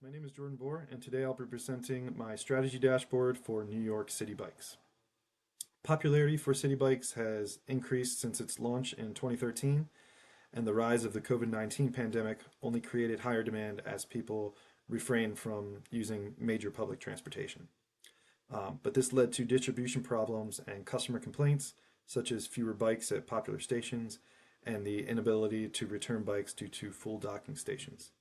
My name is Jordan Bohr, and today I'll be presenting my strategy dashboard for New York City Bikes. Popularity for city bikes has increased since its launch in 2013, and the rise of the COVID-19 pandemic only created higher demand as people refrained from using major public transportation. But this led to distribution problems and customer complaints, such as fewer bikes at popular stations and the inability to return bikes due to full docking stations.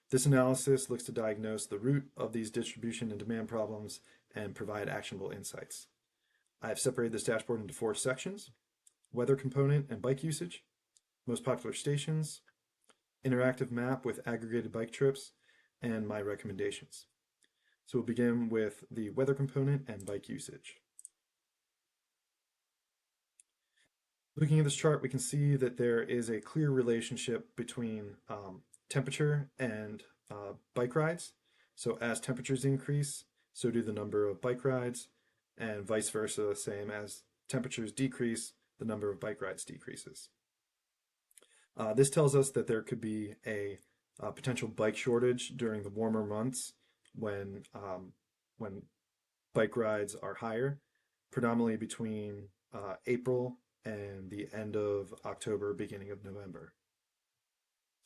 This analysis looks to diagnose the root of these distribution and demand problems and provide actionable insights. I have separated this dashboard into 4 sections: weather component and bike usage, most popular stations, interactive map with aggregated bike trips, and my recommendations. So we'll begin with the weather component and bike usage. Looking at this chart, we can see that there is a clear relationship between temperature and bike rides. So as temperatures increase, so do the number of bike rides, and vice versa, same as temperatures decrease, the number of bike rides decreases. This tells us that there could be a potential bike shortage during the warmer months when bike rides are higher, predominantly between April and the end of October, beginning of November.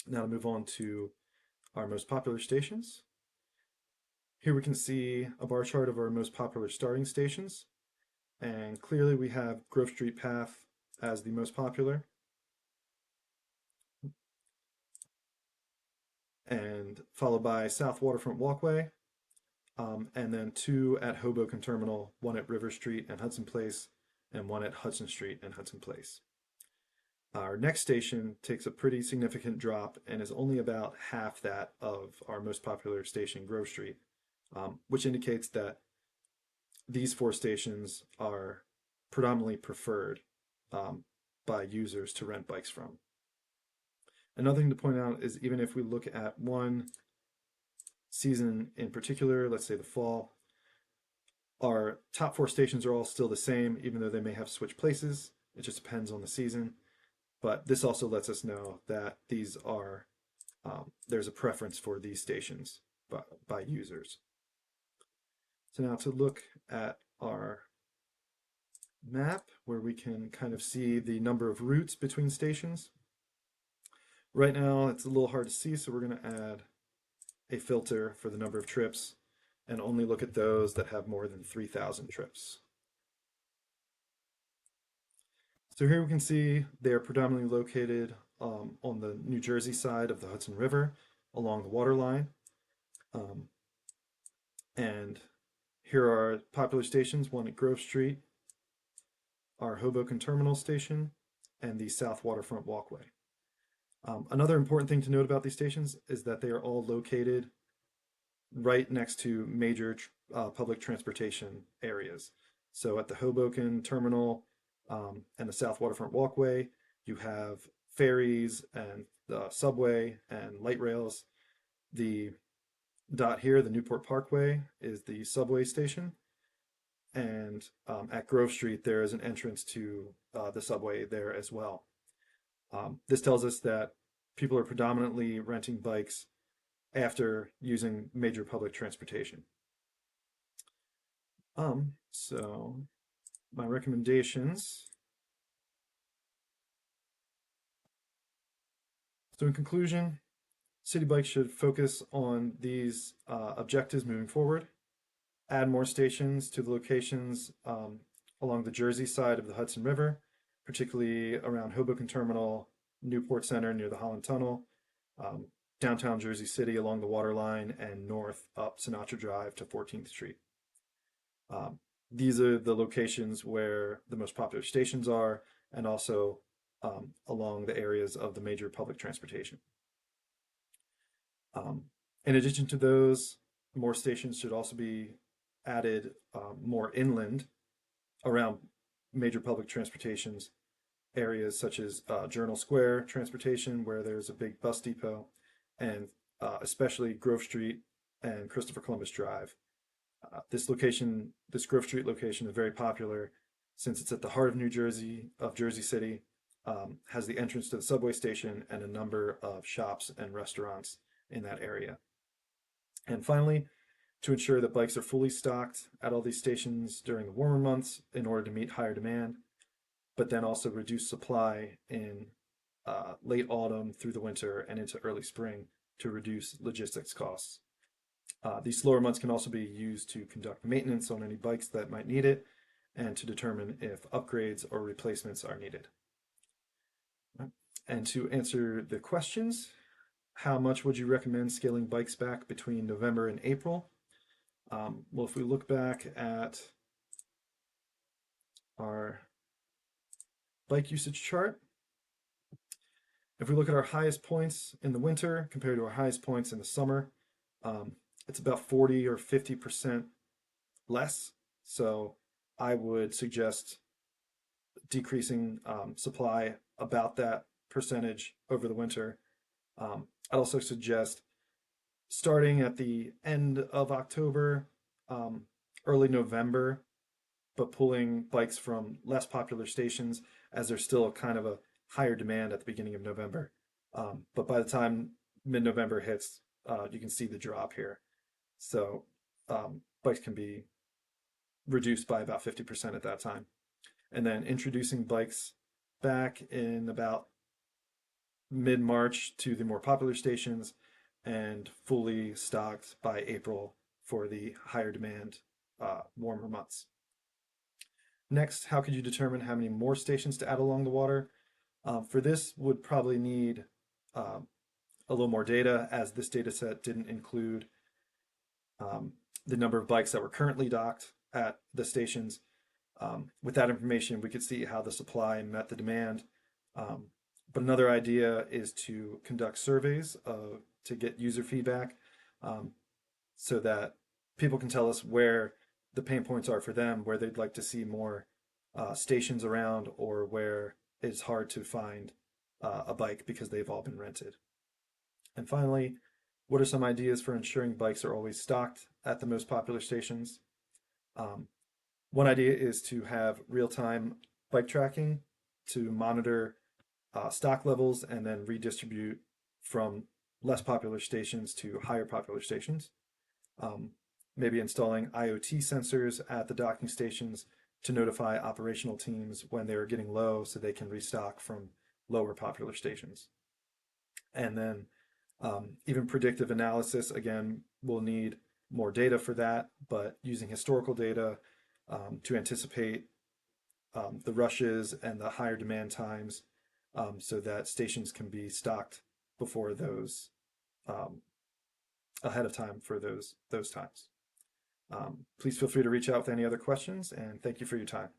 Now to move on to our most popular stations. Here we can see a bar chart of our most popular starting stations, and clearly we have Grove Street Path as the most popular, and followed by South Waterfront Walkway, and then 2 at Hoboken Terminal, 1 at River Street and Hudson Place, and 1 at Hudson Street and Hudson Place. Our next station takes a pretty significant drop and is only about half that of our most popular station, Grove Street, which indicates that these 4 stations are predominantly preferred by users to rent bikes from. Another thing to point out is even if we look at one season in particular, let's say the fall, our top 4 stations are all still the same, even though they may have switched places. It just depends on the season. But this also lets us know that these are there's a preference for these stations by users. So now to look at our map where we can kind of see the number of routes between stations. Right now it's a little hard to see, so we're going to add a filter for the number of trips and only look at those that have more than 3,000 trips. So here we can see they are predominantly located on the New Jersey side of the Hudson River along the water line. And here are popular stations, one at Grove Street, our Hoboken Terminal station, and the South Waterfront Walkway. Another important thing to note about these stations is that they are all located right next to major public transportation areas. So at the Hoboken Terminal and the South Waterfront Walkway, you have ferries and the subway and light rails. The dot here, the Newport Parkway, is the subway station. And at Grove Street, there is an entrance to the subway there as well. This tells us that people are predominantly renting bikes after using major public transportation. So my recommendations. So in conclusion, City Bikes should focus on these objectives moving forward, add more stations to the locations along the Jersey side of the Hudson River, particularly around Hoboken Terminal, Newport Center near the Holland Tunnel, downtown Jersey City along the water line, and north up Sinatra Drive to 14th Street. These are the locations where the most popular stations are, and also along the areas of the major public transportation. In addition to those, more stations should also be added more inland around major public transportations areas such as Journal Square transportation, where there's a big bus depot, and especially Grove Street and Christopher Columbus Drive. This Grove Street location is very popular since it's at the heart of Jersey City, has the entrance to the subway station and a number of shops and restaurants in that area. And finally, to ensure that bikes are fully stocked at all these stations during the warmer months in order to meet higher demand, but then also reduce supply in late autumn through the winter and into early spring to reduce logistics costs. These slower months can also be used to conduct maintenance on any bikes that might need it and to determine if upgrades or replacements are needed. And to answer the questions, how much would you recommend scaling bikes back between November and April? Well, if we look back at our bike usage chart, if we look at our highest points in the winter compared to our highest points in the summer, it's about 40 or 50% less. So I would suggest decreasing supply about that percentage over the winter. I'd also suggest starting at the end of October, early November, but pulling bikes from less popular stations as there's still kind of a higher demand at the beginning of November. But by the time mid-November hits, you can see the drop here. So bikes can be reduced by about 50% at that time. And then introducing bikes back in about mid-March to the more popular stations and fully stocked by April for the higher demand, warmer months. Next, how could you determine how many more stations to add along the water? For this, would probably need a little more data, as this data set didn't include the number of bikes that were currently docked at the stations. With that information, we could see how the supply met the demand. But another idea is to conduct surveys to get user feedback, so that people can tell us where the pain points are for them, where they'd like to see more stations around, or where it's hard to find a bike because they've all been rented. And finally, what are some ideas for ensuring bikes are always stocked at the most popular stations? One idea is to have real-time bike tracking to monitor stock levels and then redistribute from less popular stations to higher popular stations. Maybe installing IoT sensors at the docking stations to notify operational teams when they are getting low so they can restock from lower popular stations. And then even predictive analysis, again, we'll need more data for that, but using historical data to anticipate the rushes and the higher demand times, so that stations can be stocked before those, ahead of time for those times. Please feel free to reach out with any other questions, and thank you for your time.